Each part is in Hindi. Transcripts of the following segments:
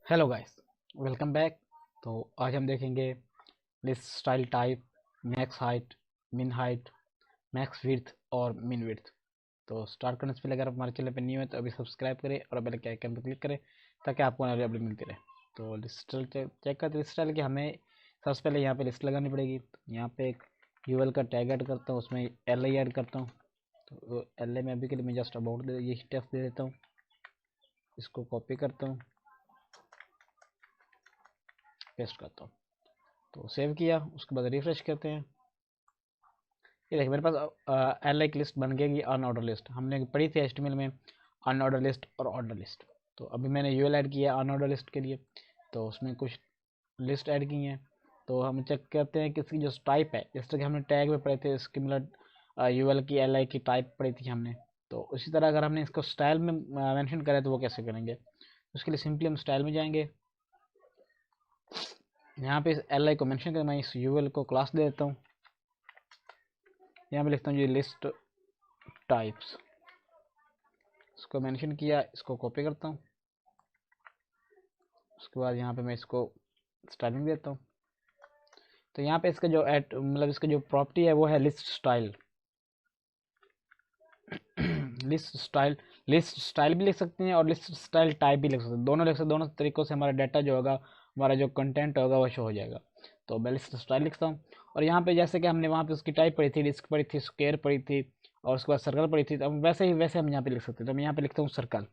Hello guys, welcome back. तो आज हम देखेंगे list style type, max height, मिन हाइट, मैक्स विड्थ और मिन विड्थ। तो स्टार्ट करने से पहले अगर आप हमारे चैनल पर न्यू है तो अभी सब्सक्राइब करें और बेल के आइकन पर क्लिक करें ताकि आपको नई अपडेट मिलती रहे। तो लिस्ट स्टाइल चेक करते लिस्ट स्टाइल की हमें सबसे पहले यहाँ पे लिस्ट लगानी पड़ेगी। तो यहाँ पे एक यूएल का टैग ऐड करता हूँ, उसमें एल आई ऐड करता हूँ। तो एल आई में अभी के लिए मैं जस्ट अबाउट ये टेक्स्ट दे देता हूँ, इसको कॉपी करता हूँ, पेस्ट करता हूँ। तो सेव किया, उसके बाद रिफ्रेश करते हैं। ये देखिए मेरे पास एल एक लिस्ट बन गई, अनऑर्डर लिस्ट हमने पढ़ी थी एचटीएमएल में, अनऑर्डर लिस्ट और ऑर्डर लिस्ट। तो अभी मैंने यूएल ऐड किया अनऑर्डर लिस्ट के लिए, तो उसमें कुछ लिस्ट ऐड की हैं। तो हम चेक करते हैं कि इसकी जो टाइप है, जैसे कि हमने टैग में पढ़े थे इसकी मतलब यूएल की एल आई की टाइप पढ़ी थी हमने। तो उसी तरह अगर हमने इसको स्टाइल में मेंशन करें तो वो कैसे करेंगे, उसके लिए सिंपली हम स्टाइल में जाएंगे। यहाँ पे इस एल आई को मेंशन कर मैं इस यूएल को क्लास दे देता हूँ। यहाँ पे लिखता हूँ जी लिस्ट टाइप्स, इसको मेंशन किया, इसको कॉपी करता हूँ। उसके बाद यहाँ पे मैं इसको स्टाइलिंग देता हूँ। तो यहाँ पे इसका जो मतलब इसका जो प्रॉपर्टी है वो है लिस्ट स्टाइल। लिस्ट स्टाइल भी लिख सकते हैं और लिस्ट स्टाइल टाइप भी लिख सकते हैं, दोनों लिख सकते हैं। दोनों तरीक़ों से हमारा डाटा जो होगा, हमारा जो कंटेंट होगा वो शो हो जाएगा। तो मैं लिस्ट स्टाइल लिखता हूँ। और यहाँ पे जैसे कि हमने वहाँ पे उसकी टाइप पढ़ी थी, डिस्क पढ़ी थी, स्क्वायर पढ़ी थी और उसके बाद सर्कल पढ़ी थी, तो वैसे ही वैसे हम यहाँ पे लिख सकते हैं। तो मैं यहाँ पे लिखता हूँ सर्कल,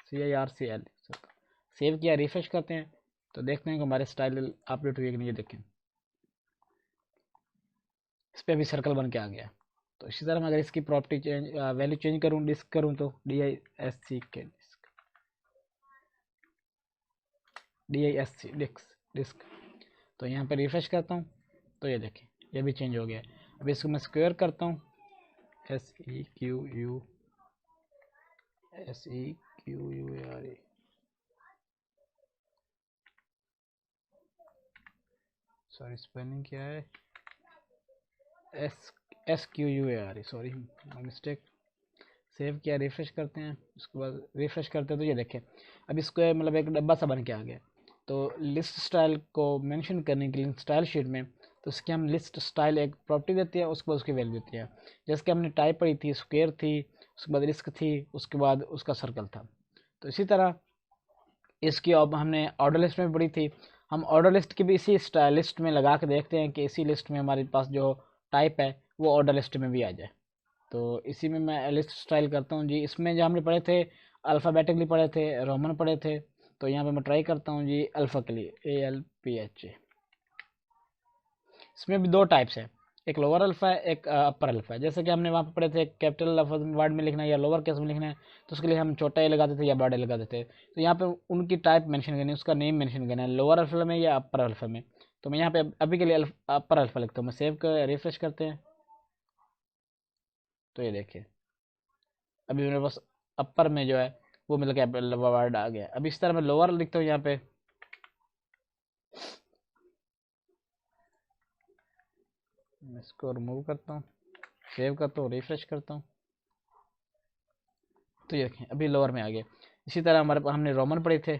CIRCL सर्कल। सेव किया, रिफ्रेश करते हैं तो देखते हैं कि हमारे स्टाइल अपडेट हुई कि नहीं। ये देखें इस पर भी सर्कल बन के आ गया। तो इसी तरह मैं अगर इसकी प्रॉपर्टी चेंज वैल्यू चेंज करूँ, डिस्क करूँ, तो DISC डिस्क। तो यहाँ पे रिफ्रेश करता हूँ तो ये देखें ये भी चेंज हो गया। अब इसको मैं स्क्वायर करता हूँ, SEQUARE, सॉरी स्पेलिंग क्या है, SQUARE, सॉरी मिस्टेक। सेव किया, रिफ्रेश करते हैं। उसके बाद रिफ्रेश करते हैं तो ये देखें अब इसको मतलब एक डब्बा सा बन के आ गया। तो लिस्ट स्टाइल को मेंशन करने के लिए स्टाइल शीट में, तो उसकी हम लिस्ट स्टाइल एक प्रॉपर्टी देती है, उसके बाद उसकी वैल्यू देती है। जैसे कि हमने टाइप पढ़ी थी, स्क्वायर थी, उसके बाद रिस्क थी, उसके बाद उसका सर्कल था। तो इसी तरह इसकी अब हमने ऑर्डर लिस्ट में पढ़ी थी, हम ऑर्डर लिस्ट की भी इसी लिस्ट में लगा के देखते हैं कि इसी लिस्ट में हमारे पास जो टाइप है वो ऑर्डर लिस्ट में भी आ जाए। तो इसी में मैं लिस्ट स्टाइल करता हूँ जी। इसमें जो हमने पढ़े थे अल्फ़ाबेटिकली पढ़े थे, रोमन पढ़े थे। तो यहाँ पे मैं ट्राई करता हूँ जी अल्फ़ा के लिए, ALPHA। इसमें भी दो टाइप्स है, एक लोअर अल्फ़ा है, एक अपर अल्फ़ा है। जैसे कि हमने वहाँ पे पढ़े थे कैपिटल वर्ड में लिखना है या लोअर केस में लिखना है, तो उसके लिए हम छोटा ए लगाते थे या बड़ा ए लगाते थे। तो यहाँ पे उनकी टाइप मेंशन करनी है, उसका नेम मेंशन करना है, लोअर अल्फ़ा में या अपर अल्फ़ा में। तो मैं यहाँ पे अभी के लिए अपर अल्फ़ा लिखता हूँ। मैं सेव कर रिफ्रेश करते हैं तो ये देखिए अभी मेरे पास अपर में जो है वो मतलब कैपिटल वर्ड आ गया। अब इस तरह मैं लोअर लिखता हूँ यहाँ पे, मैं इसको रिमूव करता हूँ, सेव करता हूँ, रिफ्रेश करता हूँ तो ये देखें अभी लोअर में आ गया। इसी तरह हमारे पास हमने रोमन पढ़े थे,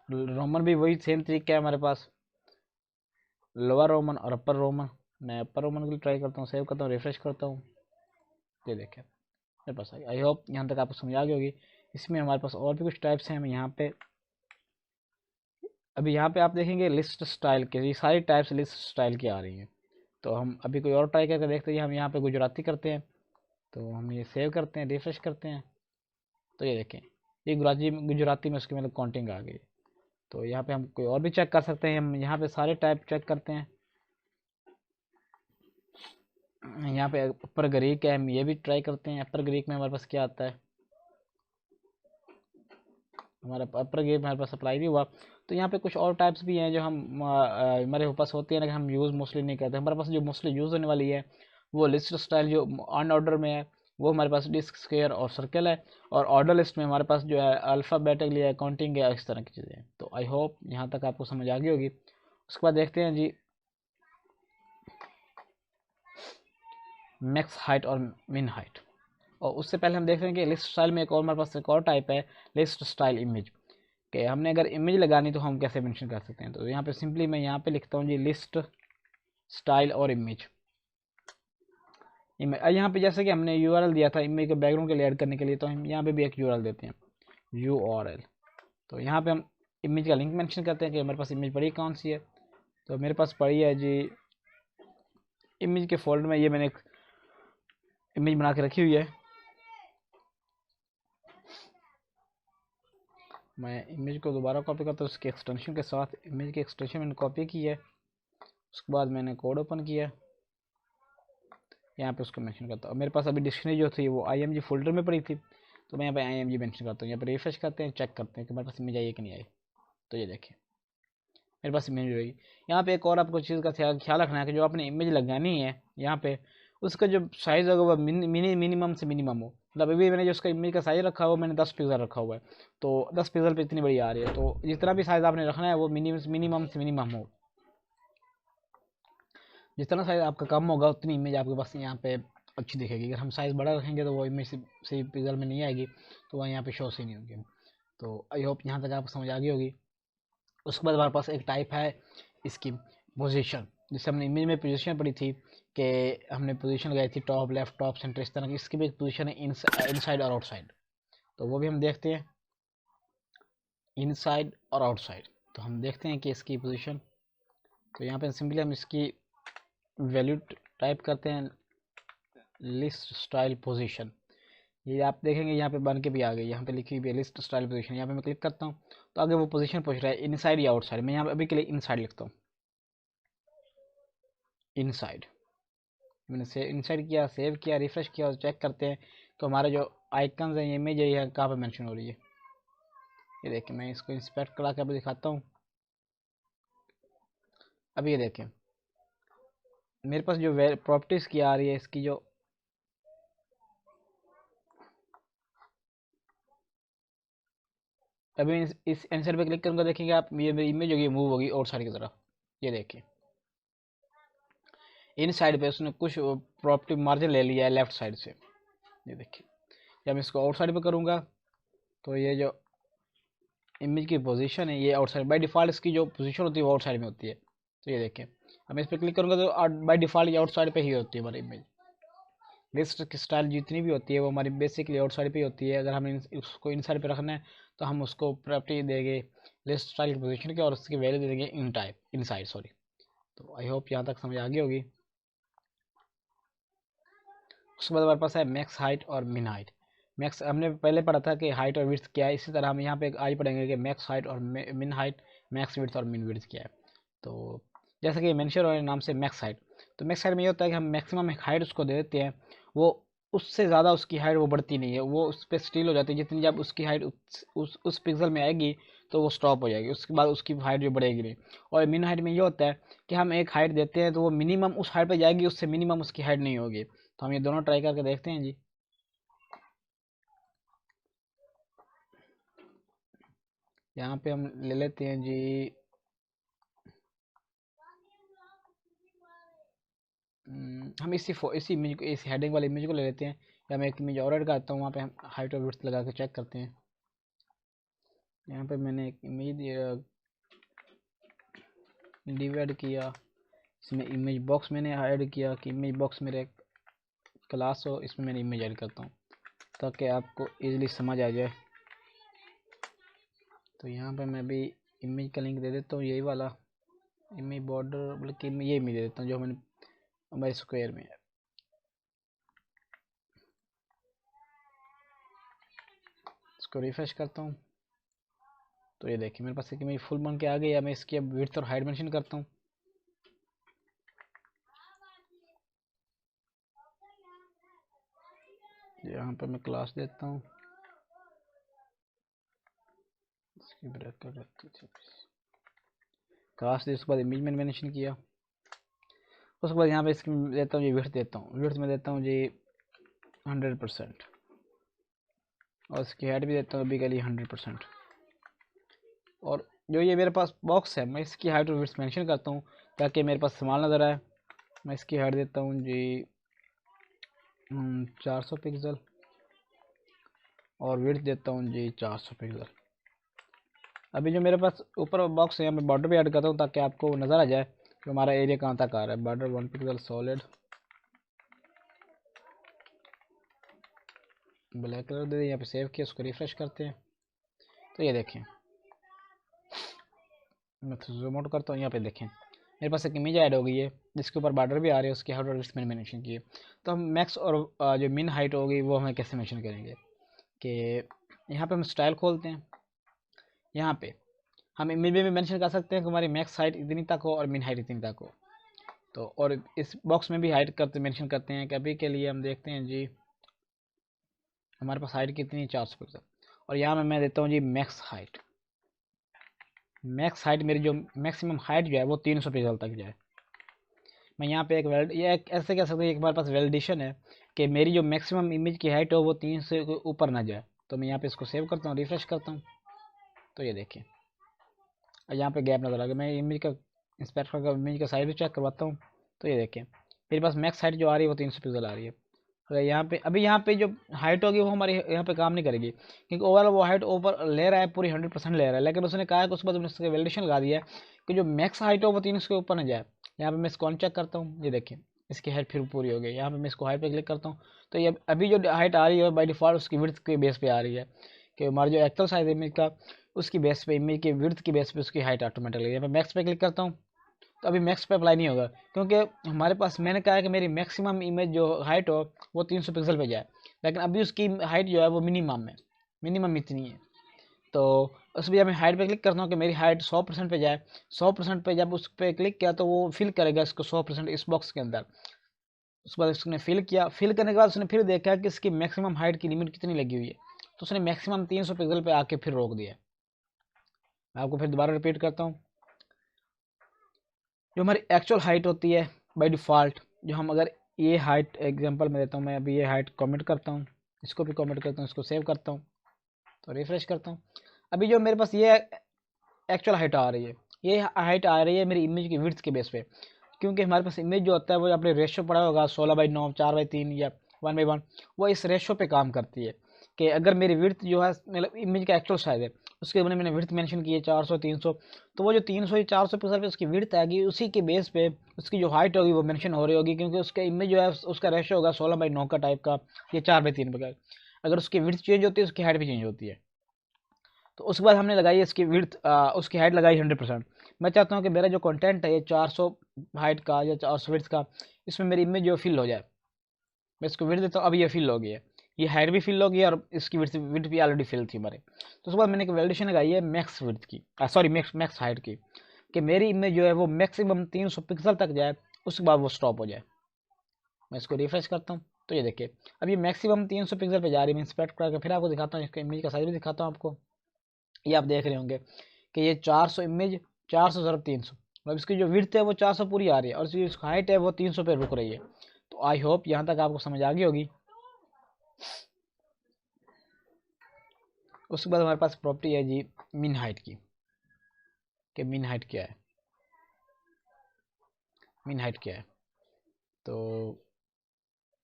रोमन भी वही सेम तरीका है हमारे पास, लोअर रोमन और अपर रोमन। मैं अपर रोमन के लिए ट्राई करता हूँ, सेव करता हूँ, रिफ्रेश करता हूँ, ये देखें मेरे पास आ गया। आई होप यहाँ तक आपको समझ आ गई होगी। इसमें हमारे पास और भी कुछ टाइप्स हैं, हम यहाँ पे अभी यहाँ पे आप देखेंगे लिस्ट स्टाइल के, ये सारी टाइप्स लिस्ट स्टाइल की आ रही हैं। तो हम अभी कोई और ट्राई करके देखते हैं। हम यहाँ पे गुजराती करते हैं, तो हम ये सेव करते हैं, रिफ्रेश करते हैं तो ये देखें ये गुजराती गुजराती में उसकी मतलब काउंटिंग आ गई। तो यहाँ पे हम कोई और भी चेक कर सकते हैं, हम यहाँ पे सारे टाइप चेक करते हैं। यहाँ पे अपर ग्रीक है, हम ये भी ट्राई करते हैं। अपर ग्रीक में हमारे पास क्या आता है, हमारा अपर ग्रीक हमारे पास अप्लाई भी हुआ। तो यहाँ पे कुछ और टाइप्स भी हैं जो हम हमारे पास होती है ना, कि हम यूज़ मोस्टली नहीं करते। हमारे पास जो मोस्टली यूज़ होने वाली है वो लिस्ट स्टाइल जो ऑन ऑर्डर में है, वो हमारे पास डिस्क, स्क्वायर और सर्कल है। और ऑर्डर लिस्ट में हमारे पास जो है अल्फ़ाबेटिकली है, काउंटिंग है, इस तरह की चीज़ें हैं। तो आई होप यहाँ तक आपको समझ आ गई होगी। उसके बाद देखते हैं जी मैक्स हाइट और मिन हाइट। और उससे पहले हम देख रहे हैं कि लिस्ट स्टाइल में एक और हमारे पास एक और टाइप है, लिस्ट स्टाइल इमेज, कि हमने अगर इमेज लगानी तो हम कैसे मेंशन कर सकते हैं। तो यहाँ पे सिंपली मैं यहाँ पे लिखता हूँ जी लिस्ट स्टाइल और इमेज। यहाँ पे जैसे कि हमने यूआरएल दिया था इमेज के बैकग्राउंड के लिए ऐड करने के लिए, तो हम यहाँ पे भी एक यूआरएल देते हैं, यूआरएल। तो यहाँ पे हम इमेज का लिंक मेंशन करते हैं कि हमारे पास इमेज पड़ी कौन सी है। तो मेरे पास पड़ी है जी इमेज के फोल्डर में, ये मैंने एक इमेज बना के रखी हुई है। मैं इमेज को दोबारा कॉपी करता हूँ, उसके एक्सटेंशन के साथ इमेज की एक्सटेंशन मैंने कॉपी की है। उसके बाद मैंने कोड ओपन किया, यहाँ पे उसको मेंशन करता हूँ। मेरे पास अभी डिक्शनरी जो थी वो IMG फोल्डर में पड़ी थी, तो मैं यहाँ पे IMG मेंशन करता हूँ। यहाँ पे रिफ्रेश करते हैं, चेक करते हैं कि मेरे पास इमेज आई है कि नहीं आई। तो ये देखिए मेरे पास इमेज रहेगी। यहाँ पे एक और आपको चीज़ का ख्याल रखना है कि जो आपने इमेज लगानी है यहाँ पे, उसका जो साइज़ होगा वो मिनिमम से मिनिमम हो। मतलब अभी मैंने जो उसका इमेज का साइज़ रखा हुआ, मैंने 10 पिक्सल रखा हुआ है, तो 10 पिक्सल पे इतनी बड़ी आ रही है। तो जितना भी साइज़ आपने रखना है वो मिनिमम से मिनिमम हो। जितना साइज़ आपका कम होगा उतनी इमेज आपके पास यहाँ पे अच्छी दिखेगी। अगर हम साइज़ बड़ा रखेंगे तो वो इमेज सही पिक्सल में नहीं आएगी, तो वह यहाँ पे शो से नहीं होगी। तो आई होप यहाँ तक आपको समझ आ गई होगी। उसके बाद हमारे पास एक टाइप है इसकी पोजीशन, जिससे हमने इमेज में पोजीशन पड़ी थी कि हमने पोजीशन लगाई थी टॉप लेफ्ट टॉप सेंटर, इस तरह की। इसकी भी एक पोजीशन है इनसाइड और आउटसाइड, तो वो भी हम देखते हैं, इनसाइड और आउटसाइड। तो हम देखते हैं कि इसकी पोजीशन, तो यहाँ पे सिंपली हम इसकी वैल्यू टाइप करते हैं लिस्ट स्टाइल पोजीशन। ये आप देखेंगे यहाँ पे बन के भी आ गई, यहाँ पे लिखी हुई है लिस्ट स्टाइल पोजीशन। यहाँ पे मैं क्लिक करता हूँ तो आगे वो पोजीशन पूछ रहा है इनसाइड या आउटसाइड। मैं यहाँ पे अभी के लिए इनसाइड लिखता हूँ, इनसाइड। मैंने से इनसाइड किया, सेव किया, रिफ्रेश किया और चेक करते हैं तो हमारे जो आइकन्स हैं, इमेज है, ये कहाँ पे मेंशन हो रही है। ये देखिए मैं इसको इंस्पेक्ट करा के अभी दिखाता हूँ। अभी ये देखें मेरे पास जो प्रॉपर्टीज़ की आ रही है, इसकी जो अभी इस आंसर पे क्लिक करूँगा, देखेंगे आप ये मेरी इमेज होगी मूव होगी और साइड की तरफ। ये देखिए इन साइड पे उसने कुछ प्रॉपर्टी मार्जिन ले लिया है लेफ्ट साइड से। ये देखिए जब मैं इसको आउट साइड पे करूँगा तो ये जो इमेज की पोजीशन है ये आउटसाइड, बाय डिफ़ॉल्ट इसकी जो पोजीशन होती है वो आउटसाइड में होती है। तो ये देखें अब इस पर क्लिक करूँगा तो बाय डिफ़ॉल्ट ये आउटसाइड पे ही होती है हमारी इमेज। लिस्ट की स्टाइल जितनी भी होती है वो हमारी बेसिकली आउटसाइड पे ही होती है। अगर हमें उसको इनसाइड पे रखना है तो हम उसको प्रॉपर्टी देंगे लिस्ट स्टाइल की पोजीशन की और उसकी वैल्यू दे देंगे इनसाइड सॉरी। तो आई होप यहाँ तक समझ आ गई होगी। उसके बाद हमारे पास है मैक्स हाइट और मिन हाइट। मैक्स हमने पहले पढ़ा था कि हाइट और विड्थ क्या है, इसी तरह हम यहाँ पे आज पढ़ेंगे कि मैक्स हाइट और मिन हाइट, मैक्स विड्थ और मिन विड्थ क्या है। तो जैसे कि मेंशन वाले नाम से मैक्स हाइट, तो मैक्स हाइट में ये होता है कि हम मैक्सिमम हाइट उसको दे देते हैं, वो उससे ज़्यादा उसकी हाइट वो बढ़ती नहीं है, वो उस पर स्टिल हो जाती है। जितनी जब उसकी हाइट उस पिक्सल में आएगी तो वो स्टॉप हो जाएगी, उसके बाद उसकी हाइट जो बढ़ेगी नहीं। और मिन हाइट में ये होता है कि हम एक हाइट देते हैं तो वो मिनिमम उस हाइट पर जाएगी, उससे मिनिमम उसकी हाइट नहीं होगी। तो हम ये दोनों ट्राई करके देखते हैं जी। यहाँ पे हम ले लेते हैं जी हम इसी इमेज को, इस हेडिंग वाली इमेज को ले लेते हैं, या मैं एक इमेज और ऐड करता हूँ, वहाँ पे हम हाइट और विड्थ लगा के चेक करते हैं। यहाँ पे मैंने एक इमेज डिवाइड किया, इसमें इमेज बॉक्स मैंने ऐड किया कि इमेज बॉक्स मेरे क्लास हो, इसमें मैंने इमेज ऐड करता हूँ ताकि आपको इजीली समझ आ जाए। तो यहाँ पे मैं भी इमेज का लिंक दे देता हूँ, यही वाला इमेज बॉर्डर, बल्कि ये इमेज दे देता हूँ जो मैंने हमारे स्क्वायर में है। इसको रिफ्रेश करता हूँ तो ये देखिए मेरे पास एक इमेज फुल बन के आ गई है। मैं इसकी अब विड्थ और हाइट मेंशन करता हूँ। यहाँ पे मैं क्लास देता हूँ, इसकी ब्रैकेट रखती थी क्लास दे, उसके बाद इमेज मैंने मेंशन किया। उसके बाद यहाँ पे इसकी देता हूँ, ये विड्थ देता हूँ, विड्थ में देता हूँ जी 100% और इसकी हाइट भी देता हूँ अभी के लिए 100%। और जो ये मेरे पास बॉक्स है मैं इसकी हाइट और विड्थ मेंशन करता हूँ ताकि मेरे पास स्मॉल नज़र आए। मैं इसकी हाइट देता हूँ जी 400 पिक्सल और विड्थ देता हूँ जी 400 पिक्सल। अभी जो मेरे पास ऊपर बॉक्स है यहाँ पे बॉर्डर भी ऐड करता हूँ ताकि आपको नज़र आ जाए कि हमारा एरिया कहाँ तक आ रहा है। Border 1 pixel solid black colour दे दिए, यहाँ पे सेव किया, उसको रिफ्रेश करते हैं। तो ये देखें, मैं जूम आउट करता हूँ, यहाँ पे देखें मेरे पास एक इमेज ऐड हो गई है जिसके ऊपर बॉर्डर भी आ रही है, उसकी हाइट और विड्थ मैंने मेंशन की है। तो हम मैक्स और जो मिन हाइट होगी वो हमें कैसे मेंशन करेंगे कि यहाँ पे हम स्टाइल खोलते हैं। यहाँ पे हम इमेज में भी मेंशन कर सकते हैं कि हमारी मैक्स हाइट इतनी तक हो और मिन हाइट इतनी तक हो। तो और इस बॉक्स में भी हाइट करते मेंशन करते हैं कि अभी के लिए हम देखते हैं जी हमारे पास हाइट कितनी है 400 पिक्सल। और यहाँ में मैं देता हूँ जी मैक्स हाइट। मैक्स हाइट मेरी जो मैक्सिमम हाइट जो है वो 300 पिक्सल तक जाए। मैं यहाँ पे ये एक ऐसे कह सकते हैं कि हमारे पास वैलिडेशन है कि मेरी जो मैक्सिमम इमेज की हाइट हो वो 300 के ऊपर ना जाए। तो मैं यहाँ पे इसको सेव करता हूँ, रिफ्रेश करता हूँ। तो ये देखिए यहाँ पे गैप नज़र आ गया। मैं इमेज का इंस्पेक्ट करके इमेज का साइज भी चेक करवाता हूँ। तो ये देखिए मेरे पास मैक्स हाइट जो आ रही है वो 300 पिक्सल आ रही है। अगर यहाँ पे अभी यहाँ पे जो हाइट होगी वो हमारी यहाँ पे काम नहीं करेगी क्योंकि ओवरऑल वो हाइट ओवर ले रहा है, पूरी 100% ले रहा है। लेकिन उसने कहा है कि उसके बाद उसने वैलिडेशन लगा दिया है कि जो मैक्स हाइट हो वो 300 के ऊपर ना जाए। यहाँ पे मैं इसको अनचेक करता हूँ, ये देखिए इसकी हाइट फिर पूरी हो गई। यहाँ पे मैं इसको हाइट पे क्लिक करता हूँ तो ये अभी जो हाइट आ रही है बाई डिफ़ॉल्ट उसकी विड्थ के बेस पे आ रही है कि हमारा जो एक्चुअल साइज इमेज का उसकी बेस पे इमेज की विड्थ की बेस पे उसकी हाइट ऑटोमेटिकली। यहाँ पे मैक्स पे क्लिक करता हूँ तो अभी मैक्स पे अप्लाई नहीं होगा क्योंकि हमारे पास मैंने कहा है कि मेरी मैक्सिमम इमेज जो हाइट हो वो 300 पिक्सल पे जाए। लेकिन अभी उसकी हाइट जो है वो मिनिमम है, मिनिमम इतनी है। तो उस वजह मैं हाइट पे क्लिक करता हूँ कि मेरी हाइट 100% पे जाए। 100% पे जब उस पर क्लिक किया तो वो फिल करेगा इसको 100% इस बॉक्स के अंदर। उसके बाद उसने फिल किया, फिल करने के बाद उसने फिर देखा कि इसकी मैक्सिमम हाइट की लिमिट कितनी लगी हुई है। तो उसने मैक्सिमम 300 पिक्सल पे आके फिर रोक दिया। मैं आपको फिर दोबारा रिपीट करता हूँ। जो हमारी एक्चुअल हाइट होती है बाय डिफ़ॉल्ट, जो हम अगर ये हाइट एग्जांपल में देता हूँ, मैं अभी ये हाइट कमेंट करता हूँ, इसको भी कमेंट करता हूँ, इसको सेव करता हूँ, तो रिफ्रेश करता हूँ। अभी जो मेरे पास ये एक्चुअल हाइट आ रही है, ये हाइट आ रही है मेरी इमेज की विड्थ के बेस पे। क्योंकि हमारे पास इमेज जो होता है वो अपने रेशो पड़ा होगा 16:9, 4:3 या 1:1, वो इस रेशो पे काम करती है कि अगर मेरी विड्थ जो है मतलब इमेज का एक्चुअल साइज है उसके मैंने विड्थ मेंशन की है 400 300, तो वो जो 300 या 400 पिक्सल पे उसकी विड्थ आएगी, उसी के बेस पे उसकी जो हाइट होगी वो मेंशन हो रही होगी क्योंकि उसका इमेज जो है उसका रेशो होगा 16:9 का टाइप का या 4:3 का। अगर उसकी विड्थ चेंज होती है उसकी हाइट भी चेंज होती है। तो उसके बाद हमने लगाई इसकी विड्थ, उसकी हाइट लगाई 100%। मैं चाहता हूँ कि मेरा जो कंटेंट है ये 400 हाइट का या 400 विड्थ का, इसमें मेरी इमेज जो फिल हो जाए। मैं इसको विड्थ देता हूँ, अब ये फिल हो गई है, ये हाइट भी फिल हो गई है और इसकी विड्थ विड्थ भी ऑलरेडी फिल थी हमारे। तो उसके बाद मैंने एक वैलिडेशन लगाई है मैक्स विड्थ की, सॉरी मैक्स मैक्स हाइट की, कि मेरी इमेज जो है वो मैक्सिमम 300 पिक्सल तक जाए, उसके बाद वो स्टॉप हो जाए। मैं इसको रिफ्रेश करता हूँ तो ये देखिए अब ये मैक्सिमम 300 पिक्सल पे जा रही है। मैं इंस्पेक्ट करके फिर आपको दिखाता हूँ, इसका इमेज का साइज भी दिखाता हूँ आपको। ये आप देख रहे होंगे कि ये 400 इमेज 400 ज़रब 300, मतलब इसकी जो विड्थ है वो 400 पूरी आ रही है और इसकी हाइट है वो 300 पे रुक रही है। तो आई होप यहाँ तक आपको समझ आ गई होगी। उसके बाद हमारे पास प्रॉपर्टी है जी मिन हाइट की, कि मिन हाइट क्या है। मिन हाइट क्या है तो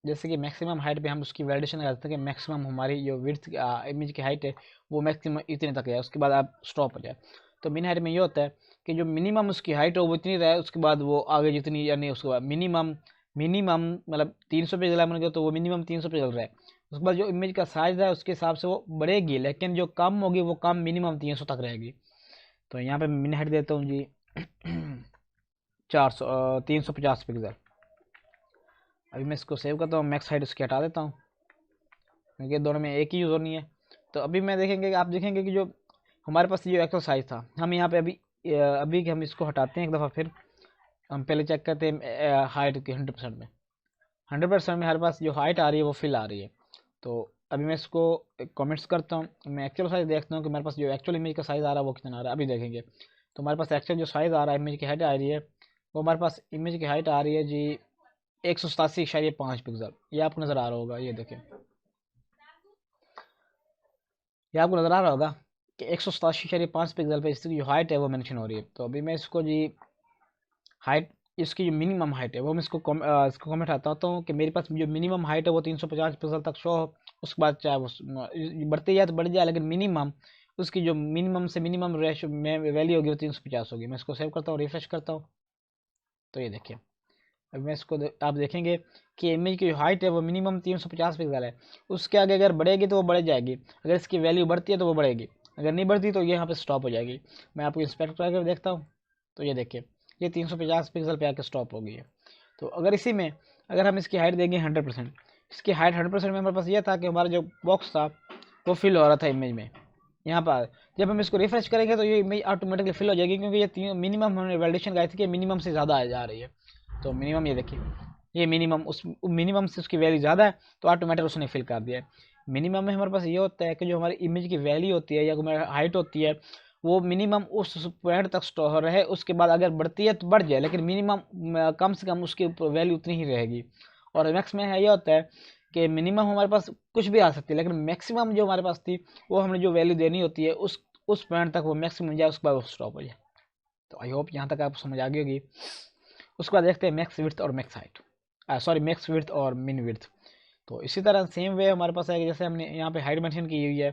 जैसे कि मैक्सिमम हाइट पे हम उसकी वैलिडेशन लगा देते हैं कि मैक्सिमम हमारी जो विड्थ इमेज की हाइट है वो मैक्सिमम इतने तक है, उसके बाद आप स्टॉप हो जाए। तो मिन हाइट में ये होता है कि जो मिनिमम उसकी हाइट हो वो इतनी रहे, उसके बाद वो आगे जितनी यानी उसके बाद मिनिमम मिनिमम मतलब 300 पे चला मन तो वो मिनिमम 300 पे चल रहा है। उसके बाद जो इमेज का साइज है उसके हिसाब से वो बढ़ेगी, लेकिन जो कम होगी वो कम मिनिमम 300 तक रहेगी। तो यहाँ पे मिन हाइट देता हूँ जी 350 पिक्सल। अभी मैं इसको सेव करता हूँ, मैक्स हाइट उसकी हटा देता हूँ क्योंकि दोनों में एक ही यूज़र नहीं है। तो अभी मैं देखेंगे, आप देखेंगे कि जो हमारे पास जो एक्चुअल साइज था, हम यहाँ पे अभी हम इसको हटाते हैं एक दफ़ा फिर। हम पहले चेक करते हैं हाइट की 100% में। 100% में हमारे पास जो हाइट आ रही है वो फिल आ रही है। तो अभी मैं इसको कमेंट्स करता हूँ, मैं एक्चुअल साइज देखता हूँ कि मेरे पास जो एक्चुअल इमेज का साइज़ आ रहा है वो कितना आ रहा है। अभी देखेंगे तो हमारे पास एक्चुअल जो साइज़ आ रहा है इमेज की हाइट आ रही है वो हमारे पास इमेज की हाइट आ रही है जी 187.5 पिक्सल। ये आपको नज़र आ रहा होगा, ये देखें ये आपको नज़र आ रहा होगा कि 187.5 पिक्सल पे इसकी जो हाइट है वो मेंशन हो रही है। तो अभी मैं इसको जी हाइट इसकी जो मिनिमम हाइट है वो मैं इसको कमेंट आता हूँ कि मेरे पास जो मिनिमम हाइट है वो 350 पिक्सल तक शो हो। उसके बाद चाहे वो बढ़ती जाए तो बढ़ जाए, लेकिन मिनिमम उसकी जो मिनिमम से मिनिमम रेशो में वैल्यू होगी वो 350 होगी। मैं इसको सेव करता हूँ, रिफ्रेश करता हूँ, तो ये देखिए अब मैं इसको आप देखेंगे कि इमेज की जो हाइट है वो मिनिमम 350 पिक्सल है। उसके आगे अगर बढ़ेगी तो वो बढ़ जाएगी, अगर इसकी वैल्यू बढ़ती है तो वो बढ़ेगी, अगर नहीं बढ़ती तो ये यहाँ पे स्टॉप हो जाएगी। मैं आपको इंस्पेक्ट करके देखता हूँ, तो ये देखिए ये 350 पिक्सल पे आके स्टॉप हो गई है। तो अगर इसी में अगर हम इसकी हाइट देंगे 100%, इसकी हाइट 100% में हमारे पास ये था कि हमारा जो बॉक्स था वो फिल हो रहा था इमेज में। यहाँ पर जब हम इसको रिफ्रेश करेंगे तो ये इमेज ऑटोमेटिकली फिल हो जाएगी, क्योंकि ये मिनिमम हमने वैलिडेशन गाई थी कि मिनिमम से ज़्यादा आ जा रही है। तो मिनिमम ये देखिए ये मिनिमम उस मिनिमम से उसकी वैल्यू ज़्यादा है तो ऑटोमेटिक उसने फिल कर दिया है। मिनिमम में हमारे पास ये होता है कि जो हमारी इमेज की वैल्यू होती है या हमारी हाइट होती है वो मिनिमम उस पॉइंट तक स्टोर रहे, उसके बाद अगर बढ़ती है तो बढ़ जाए, लेकिन मिनिमम कम से कम उसकी वैल्यू उतनी ही रहेगी। और मैक्स में है ये होता है कि मिनिमम हमारे पास कुछ भी आ सकती है, लेकिन मैक्सिमम जो हमारे पास थी वो हमने जो वैल्यू देनी होती है उस पॉइंट तक वो मैक्सिमम जाए, उसके बाद वो स्टॉप हो जाए। तो आई होप यहाँ तक आप समझ आ गई होगी। उसके बाद देखते हैं मैक्स विड्थ और max height, sorry max width और मिन विड्थ। तो इसी तरह सेम वे हमारे पास है कि जैसे हमने यहाँ पे हाइट मेंशन की हुई है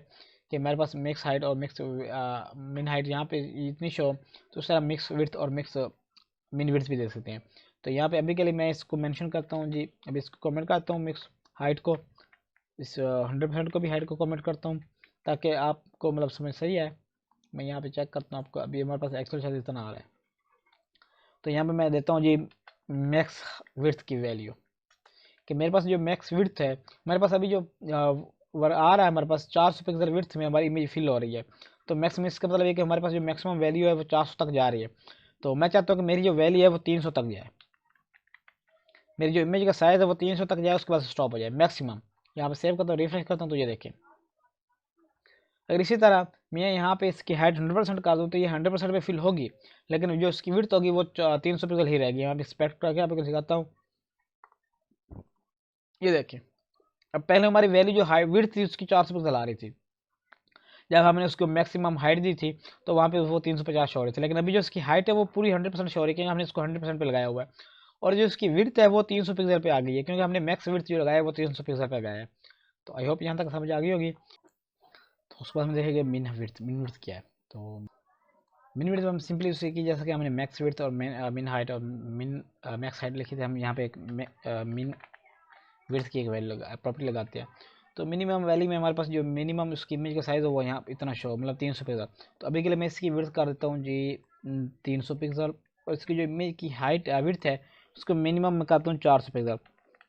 कि हमारे पास मिक्स हाइट और मिक्स मिन हाइट यहाँ पे इतनी शो, तो उस तरह मिक्स विड्थ और मिक्स मिन विड्थ भी दे सकते हैं। तो यहाँ पे अभी के लिए मैं इसको मेंशन करता हूँ जी, अभी इसको कमेंट करता हूँ मिक्स हाइट को, इस 100% को भी हाइट को कमेंट करता हूँ ताकि आपको मतलब समझ सही है। मैं यहाँ पे चेक करता हूँ आपको, अभी हमारे पास एक्चुअल शायद इतना आ रहा है, तो यहाँ पे मैं देता हूँ जी मैक्स विड्थ की वैल्यू कि मेरे पास जो मैक्स विड्थ है, मेरे पास अभी जो आ रहा है हमारे पास 400 पिक्सल विड्थ में हमारी इमेज फिल हो रही है। तो मैक्सिमम इसका मतलब है कि हमारे पास जो मैक्सिमम वैल्यू है वो 400 तक जा रही है। तो मैं चाहता हूँ कि मेरी जो वैल्यू है वो 300 तक जाए, मेरी जो इमेज का साइज है वो 300 तक जाए, उसके बाद स्टॉप हो जाए मैक्सिमम। यहाँ पे सेव करता हूँ, रिफ्रेश करता हूँ, तो ये देखें अगर इसी तरह मैं यहाँ पे इसकी हाइट 100% कर दूँ तो ये 100% पे फिल होगी, लेकिन जो इसकी विड्थ होगी वो 300 पिक्सल ही रहेगी। यहाँ पे एक्सपेक्ट करके आपको दिखाता हूँ, ये देखिए अब पहले हमारी वैल्यू जो हाई विड्थ थी उसकी 400 पिक्सल आ रही थी, जब हमने उसको मैक्सिमम हाइट दी थी तो वहाँ पे वो 350 शो हो रही थी, लेकिन अभी जो इसकी हाइट है वो पूरी 100% शो हो रही है क्योंकि हमने इसको 100% पे लगाया हुआ है। और जो इसकी विड्थ है वो 300 पिक्सल पे आ गई है क्योंकि हमने मैक्स विड्थ जो लगाया है वो 300 पिक्सल पे लगाया है। तो आई होप यहाँ तक समझ आ गई होगी। तो उसके बाद हम देखेंगे मिन विड्थ। मिन विड्थ क्या है, तो मिन विड्थ हम सिंपली उसे की जैसा कि हमने मैक्स विड्थ और मिन हाइट और मिन मैक्स हाइट लिखी थी, हम यहाँ पे एक मिन विड्थ की एक वैल्यू प्रॉपर्टी लगाते हैं। तो मिनिमम वैल्यू में हमारे पास जो मिनिमम उसकी इमेज का साइज़ है वो यहाँ इतना शो मतलब 300 पिक्सल। तो अभी के लिए मैं इसकी विड्थ कर देता हूँ जी 300 पिक्सल, और इसकी जो इमेज की हाइट विड्थ है उसको मिनिमम मैं करता हूँ 400 पिक्सल,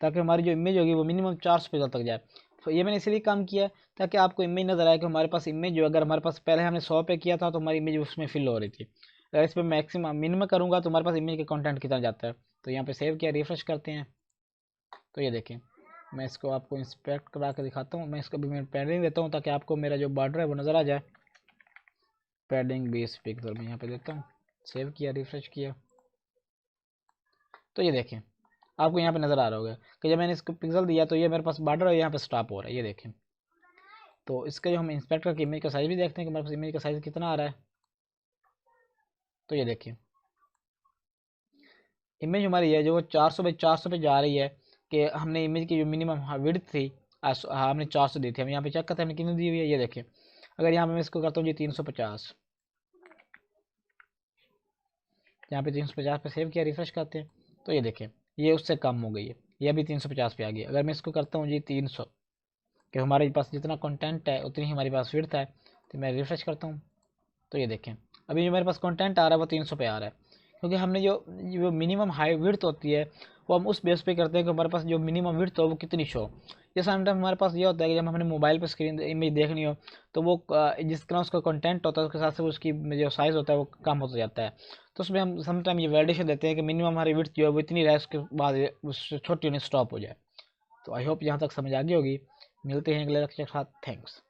ताकि हमारी जो इमेज होगी वो मिनिमम 400 पिक्सल तक जाए। तो ये मैंने इसलिए काम किया ताकि आपको इमेज नज़र आए कि हमारे पास इमेज जो अगर हमारे पास पहले हमने 100 पे किया था तो हमारी इमेज उसमें फिल हो रही थी, अगर इस पर मैक्सिमम मिनिमम करूँगा तो हमारे पास इमेज का कंटेंट कितना जाता है। तो यहाँ पे सेव किया, रिफ्रेश करते हैं, तो ये देखें मैं इसको आपको इंस्पेक्ट करा के दिखाता हूँ। मैं इसको भी मैं पैडिंग देता हूँ ताकि आपको मेरा जो बॉर्डर है वो नज़र आ जाए। पैडिंग 20 पिक्सल में यहाँ पे देता हूँ, सेव किया, रिफ्रेश किया, तो ये देखें आपको यहाँ पे नज़र आ रहा होगा कि जब मैंने इसको पिक्सल दिया तो ये मेरे पास बॉर्डर है, यहाँ पे स्टॉप हो रहा है, ये देखें। तो इसका जो हम इंस्पेक्ट करके इमेज का साइज़ भी देखते हैं कि मेरे पास इमेज का साइज़ कितना आ रहा है। तो ये देखिए इमेज हमारी है जो वो 400 बाई 400 पे जा रही है, कि हमने इमेज की जो मिनिमम विड्थ थी हमने 400 दी थी। हम यहाँ पे चेक करते हैं हमने कितनी दी हुई है, ये देखें अगर यहाँ पे मैं इसको करता हूँ जी 350, यहाँ पे 350 पे सेव किया, रिफ्रेश करते हैं, तो ये देखें ये उससे कम हो गई है, ये अभी 350 पे आ गई। अगर मैं इसको करता हूँ जी 300, कि हमारे पास जितना कंटेंट है उतनी ही हमारे पास विड्थ है, तो मैं रिफ्रेश करता हूँ, तो ये देखें अभी जो मेरे पास कंटेंट आ रहा है वो 300 पे आ रहा है, क्योंकि हमने जो मिनिमम हाई विड्थ होती है वो हम उस बेस पे करते हैं कि हमारे पास जो मिनिमम विड्थ हो वो कितनी शो। जैसे समटाइम हमारे पास ये होता है कि जब हमने मोबाइल पे स्क्रीन इमेज देखनी हो तो वो जिस तरह उसका कंटेंट होता है उसके साथ से उसकी जो साइज़ होता है वो कम होता जाता है। तो उसमें हम समटाइम ये वैलिडेशन देते हैं कि मिनिमम हमारी विड्थ जो है वो इतनी रहे, उसके बाद उससे छोटी होनी स्टॉप हो जाए। तो आई होप यहाँ तक समझ आ गई होगी। मिलते हैं अगले लेक्चर के साथ, थैंक्स।